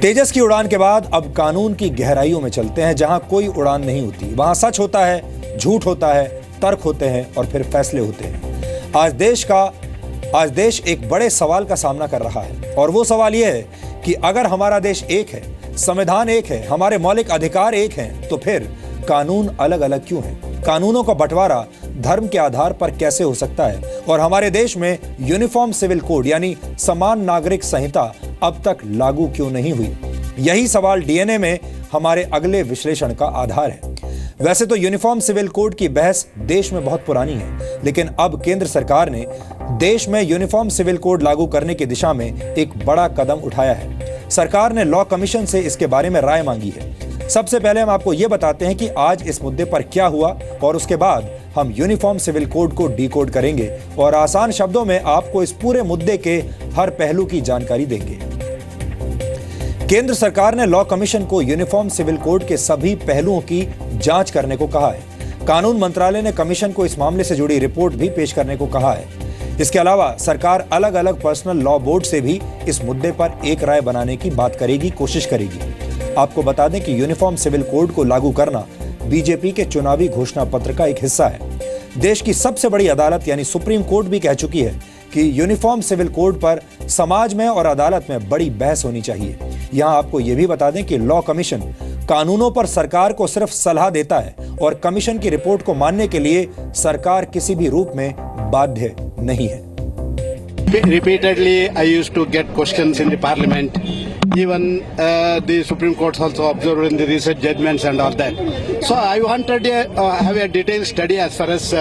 तेजस की उड़ान के बाद अब कानून की गहराइयों में चलते हैं, जहां कोई उड़ान नहीं होती, वहां सच होता है, झूठ होता है, तर्क होते हैं और फिर फैसले होते हैं। आज देश एक बड़े सवाल का सामना कर रहा है और वो सवाल ये है कि अगर हमारा देश एक है, संविधान एक है, हमारे मौलिक अधिकार एक हैं, तो फिर कानून अलग अलग क्यों हैं? कानूनों का बंटवारा धर्म के आधार पर कैसे हो सकता है? और हमारे देश में यूनिफॉर्म सिविल कोड यानी समान नागरिक संहिता अब तक लागू क्यों नहीं हुई? यही सवाल डीएनए में हमारे अगले विश्लेषण का आधार है। वैसे तो यूनिफॉर्म सिविल कोड की बहस देश में बहुत पुरानी है, लेकिन अब केंद्र सरकार ने देश में यूनिफॉर्म सिविल कोड लागू करने की दिशा में एक बड़ा कदम उठाया है। सरकार ने लॉ कमीशन से इसके बारे में राय मांगी है। सबसे पहले हम आपको ये बताते हैं कि आज इस मुद्दे पर क्या हुआ और उसके बाद हम यूनिफॉर्म सिविल कोड को डिकोड करेंगे और आसान शब्दों में आपको इस पूरे मुद्दे के हर पहलू की जानकारी देंगे। केंद्र सरकार ने लॉ कमीशन को यूनिफॉर्म सिविल कोड के सभी पहलुओं की जांच करने को कहा है। कानून मंत्रालय ने कमीशन को इस मामले से जुड़ी रिपोर्ट भी पेश करने को कहा है। इसके अलावा सरकार अलग अलग पर्सनल लॉ बोर्ड से भी इस मुद्दे पर एक राय बनाने की बात करेगी, कोशिश करेगी। आपको बता दें कि यूनिफॉर्म सिविल कोड को लागू करना बीजेपी के चुनावी घोषणा पत्र का एक हिस्सा है। देश की सबसे बड़ी अदालत यानी सुप्रीम कोर्ट भी कह चुकी है कि यूनिफॉर्म सिविल कोड पर समाज में और अदालत में बड़ी बहस होनी चाहिए। यहां आपको यह भी बता दें कि लॉ कमीशन कानूनों पर सरकार को सिर्फ सलाह देता है और कमीशन की रिपोर्ट को मानने के लिए सरकार किसी भी रूप में बाध्य नहीं है। Repeatedly, I used to get questions in the parliament. Even the Supreme Court also observed in the recent judgments and all that. So I wanted to have a detailed study as far as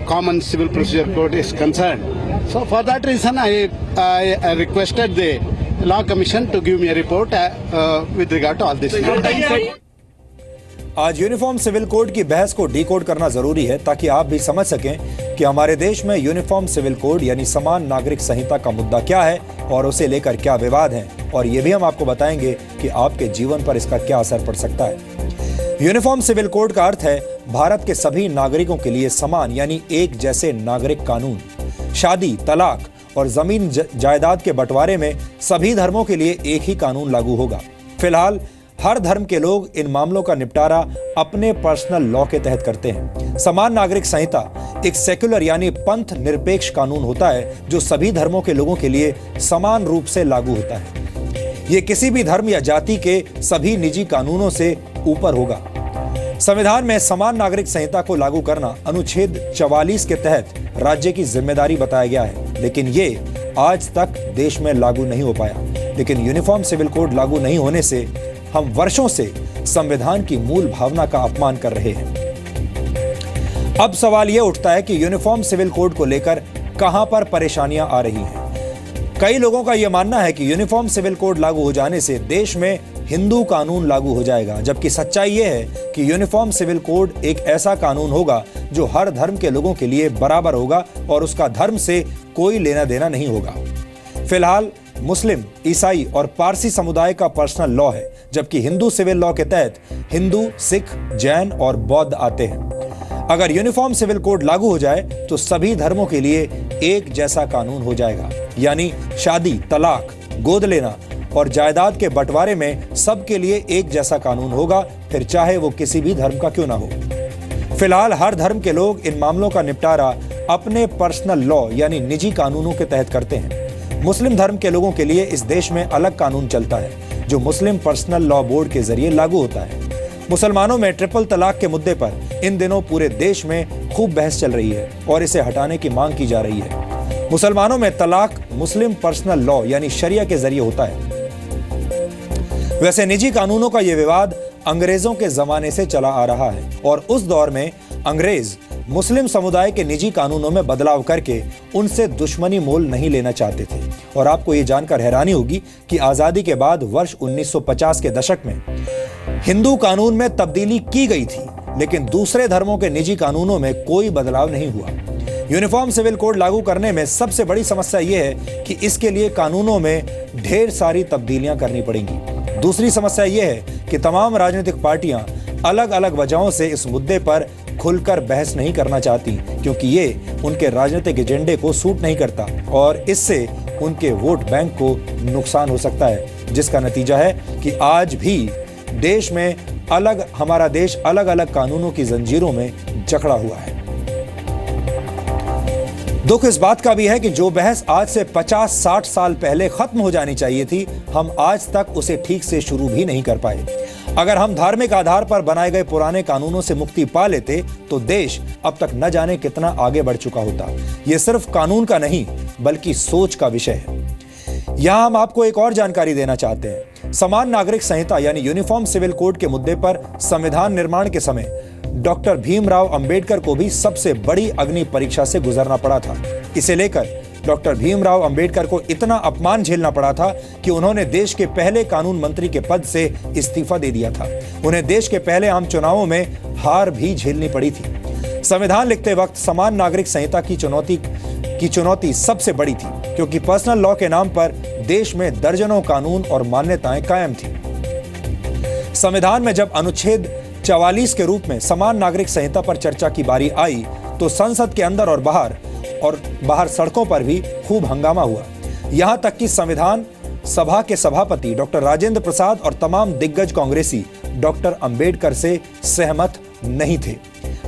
common civil procedure code is concerned. So for that reason, I requested the law commission to give me a report with regard to all this. आज uniform civil code की बहस को decode करना जरूरी है ताकि आप भी समझ सकें कि हमारे देश में यूनिफॉर्म सिविल कोड यानी समान नागरिक संहिता का मुद्दा क्या है और उसे लेकर क्या विवाद है, और ये भी हम आपको बताएंगे कि आपके जीवन पर इसका क्या असर पड़ सकता है। यूनिफॉर्म सिविल कोड का अर्थ है भारत के सभी नागरिकों के लिए समान यानी एक जैसे नागरिक कानून। शादी, तलाक और जमीन जायदाद के बंटवारे में सभी धर्मों के लिए एक ही कानून लागू होगा। फिलहाल हर धर्म के लोग इन मामलों का निपटारा अपने पर्सनल लॉ के तहत करते हैं। समान नागरिक संहिता एक सेक्युलर यानी पंथ निरपेक्ष कानून होता है जो सभी धर्मों के लोगों के लिए समान रूप से लागू होता है। ये किसी भी धर्म या जाति के सभी निजी कानूनों से ऊपर होगा। संविधान में समान नागरिक संहिता को लागू करना अनुच्छेद 44 के तहत राज्य की जिम्मेदारी बताया गया है, लेकिन ये आज तक देश में लागू नहीं हो पाया। लेकिन यूनिफॉर्म सिविल कोड लागू नहीं होने से हम वर्षों से संविधान की मूल भावना का अपमान कर रहे हैं। अब सवाल यह उठता है कि यूनिफॉर्म सिविल कोड को लेकर कहां पर परेशानियां आ रही हैं। कई लोगों का यह मानना है कि यूनिफॉर्म सिविल कोड लागू हो जाने से देश में हिंदू कानून लागू हो जाएगा, जबकि सच्चाई यह है कि यूनिफॉर्म सिविल कोड एक ऐसा कानून होगा जो हर धर्म के लोगों के लिए बराबर होगा और उसका धर्म से कोई लेना देना नहीं होगा। फिलहाल मुस्लिम, ईसाई और पारसी समुदाय का पर्सनल लॉ है, जबकि हिंदू सिविल लॉ के तहत हिंदू, सिख, जैन और बौद्ध आते हैं। अगर यूनिफॉर्म सिविल कोड लागू हो जाए तो सभी धर्मों के लिए एक जैसा कानून हो जाएगा, यानी शादी, तलाक, गोद लेना और जायदाद के बंटवारे में सबके लिए एक जैसा कानून होगा, फिर चाहे वो किसी भी धर्म का क्यों ना हो। फिलहाल हर धर्म के लोग इन मामलों का निपटारा अपने पर्सनल लॉ यानी निजी कानूनों के तहत करते हैं। मुस्लिम धर्म के लोगों के लिए इस देश में अलग कानून चलता है जो मुस्लिम पर्सनल लॉ बोर्ड के जरिए लागू होता है। मुसलमानों में ट्रिपल तलाक के मुद्दे पर इन दिनों पूरे देश में खूब बहस चल रही है और इसे हटाने की मांग की जा रही है। मुसलमानों में तलाक मुस्लिम पर्सनल लॉ यानी शरिया के जरिए होता है। वैसे निजी कानूनों का यह विवाद अंग्रेजों के जमाने से चला आ रहा है और उस दौर में अंग्रेज मुस्लिम समुदाय के निजी कानूनों में बदलाव करके उनसे दुश्मनी मोल नहीं लेना चाहते थे। और आपको ये जानकर हैरानी होगी कि आजादी के बाद वर्ष 1950 के दशक में हिंदू कानून में तब्दीली की गई थी, लेकिन दूसरे धर्मों के निजी कानूनों में कोई बदलाव नहीं हुआ। यूनिफॉर्म सिविल कोड लागू करने में सबसे बड़ी समस्या यह है कि इसके लिए कानूनों में ढेर सारी तब्दीलियां करनी पड़ेंगी। दूसरी समस्या यह है कि तमाम राजनीतिक पार्टियां अलग अलग वजहों से इस मुद्दे पर खुलकर बहस नहीं करना चाहती, क्योंकि ये उनके राजनीतिक एजेंडे को सूट नहीं करता और इससे उनके वोट बैंक को नुकसान हो सकता है। जिसका नतीजा है कि आज भी देश में हमारा देश अलग अलग कानूनों की जंजीरों में जकड़ा हुआ है। दुख इस बात का भी है कि जो बहस आज से 50-60 साल पहले खत्म हो जानी चाहिए थी, हम आज तक उसे ठीक से शुरू भी नहीं कर पाए। अगर हम धार्मिक आधार पर बनाए गए पुराने कानूनों से मुक्ति पा लेते तो देश अब तक न जाने कितना आगे बढ़ चुका होता। यह सिर्फ कानून का नहीं बल्कि सोच का विषय है। यहां हम आपको एक और जानकारी देना चाहते हैं। समान नागरिक संहिता यानी यूनिफॉर्म सिविल कोड के मुद्दे पर संविधान निर्माण के समय डॉक्टर भीमराव अंबेडकर को भी सबसे बड़ी अग्नि परीक्षा से गुजरना पड़ा था। इसे लेकर डॉक्टर भीमराव अंबेडकर को इतना अपमान झेलना पड़ा था कि उन्होंने देश के पहले कानून मंत्री के पद से इस्तीफा दे दिया था। उन्हें देश के पहले आम चुनावों में हार भी झेलनी पड़ी थी। संविधान लिखते वक्त समान नागरिक संहिता की चुनौती सबसे बड़ी थी, क्योंकि पर्सनल लॉ के नाम पर देश में दर्जनों कानून और मान्यताएं कायम थी। संविधान में जब अनुच्छेद 44 के रूप में समान नागरिक संहिता पर चर्चा की बारी आई तो संसद के अंदर और बाहर सड़कों पर भी खूब हंगामा हुआ। यहां तक कि संविधान सभा के सभापति डॉक्टर राजेंद्र प्रसाद और तमाम दिग्गज कांग्रेसी डॉक्टर अंबेडकर से सहमत नहीं थे।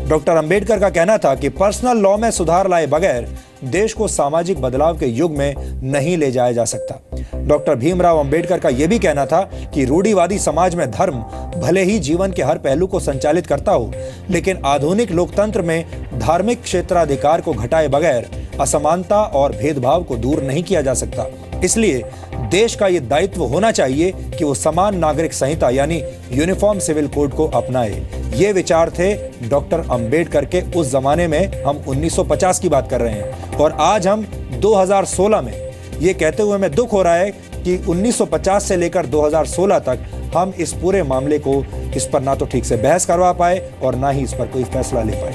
डॉक्टर अंबेडकर का कहना था कि पर्सनल लॉ में सुधार लाए बगैर देश को सामाजिक बदलाव के युग में नहीं ले जाया जा सकता। डॉक्टर भीमराव अंबेडकर का यह भी कहना था कि रूढ़िवादी समाज में धर्म भले ही जीवन के हर पहलू को संचालित करता हो, लेकिन आधुनिक लोकतंत्र में धार्मिक क्षेत्राधिकार को घटाए बगैर असमानता और भेदभाव को दूर नहीं किया जा सकता। इसलिए देश का यह दायित्व होना चाहिए कि वो समान नागरिक संहिता यानी यूनिफॉर्म सिविल कोड को अपनाए। ये विचार थे डॉक्टर अंबेडकर के उस जमाने में। हम 1950 की बात कर रहे हैं और आज हम 2016 में। ये कहते हुए हमें दुख हो रहा है कि 1950 से लेकर 2016 तक हम इस पूरे मामले को इस पर ना तो ठीक से बहस करवा पाए और ना ही इस पर कोई फैसला ले पाए।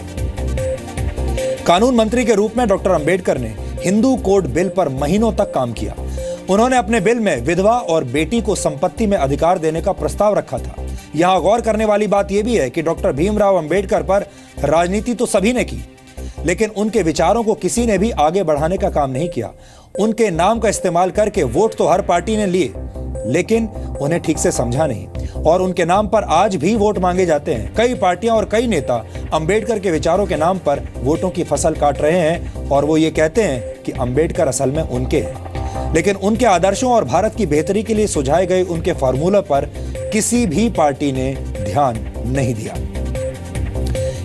कानून मंत्री के रूप में डॉक्टर अंबेडकर ने हिंदू कोड बिल पर महीनों तक काम किया। उन्होंने अपने बिल में विधवा और बेटी को संपत्ति में अधिकार देने का प्रस्ताव रखा था। यहां गौर करने वाली बात यह भी है कि डॉक्टर भीमराव अंबेडकर पर राजनीति तो सभी ने की, लेकिन उनके विचारों को किसी ने भी आगे बढ़ाने का काम नहीं किया। उनके नाम का इस्तेमाल करके वोट तो हर पार्टी ने लिए, लेकिन उन्हें ठीक से समझा नहीं और उनके नाम पर आज भी वोट मांगे जाते हैं। कई पार्टियां और कई नेता अंबेडकर के विचारों के नाम पर वोटों की फसल काट रहे हैं और वो ये कहते हैं कि अंबेडकर असल में उनके हैं, लेकिन उनके आदर्शों और भारत की बेहतरी के लिए सुझाए गए उनके फार्मूला पर किसी भी पार्टी ने ध्यान नहीं दिया।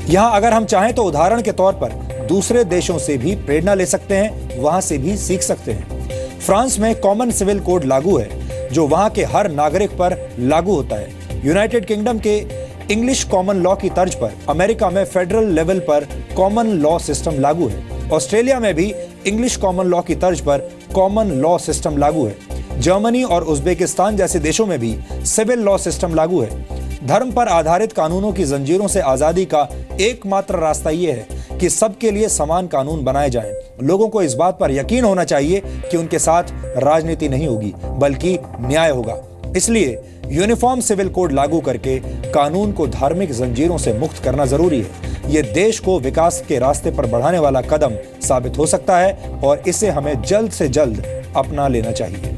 यहां अगर हम चाहें तो उदाहरण के तौर पर दूसरे देशों से भी प्रेरणा ले सकते हैं, वहां से भी सीख सकते हैं। फ्रांस में कॉमन सिविल कोड लागू है जो वहां के हर नागरिक पर लागू होता है। यूनाइटेड किंगडम के इंग्लिश कॉमन लॉ की तर्ज पर अमेरिका में फेडरल लेवल पर कॉमन लॉ सिस्टम लागू है। ऑस्ट्रेलिया में भी इंग्लिश कॉमन लॉ की तर्ज पर कॉमन लॉ सिस्टम लागू है। जर्मनी और उज्बेकिस्तान जैसे देशों में भी सिविल लॉ सिस्टम लागू है। धर्म पर आधारित कानूनों की जंजीरों से आजादी का एकमात्र रास्ता यह है कि सबके लिए समान कानून बनाए जाएं। लोगों को इस बात पर यकीन होना चाहिए कि उनके साथ राजनीति नहीं होगी बल्कि न्याय होगा। इसलिए यूनिफॉर्म सिविल कोड लागू करके कानून को धार्मिक जंजीरों से मुक्त करना जरूरी है। यह देश को विकास के रास्ते पर बढ़ाने वाला कदम साबित हो सकता है और इसे हमें जल्द से जल्द अपना लेना चाहिए।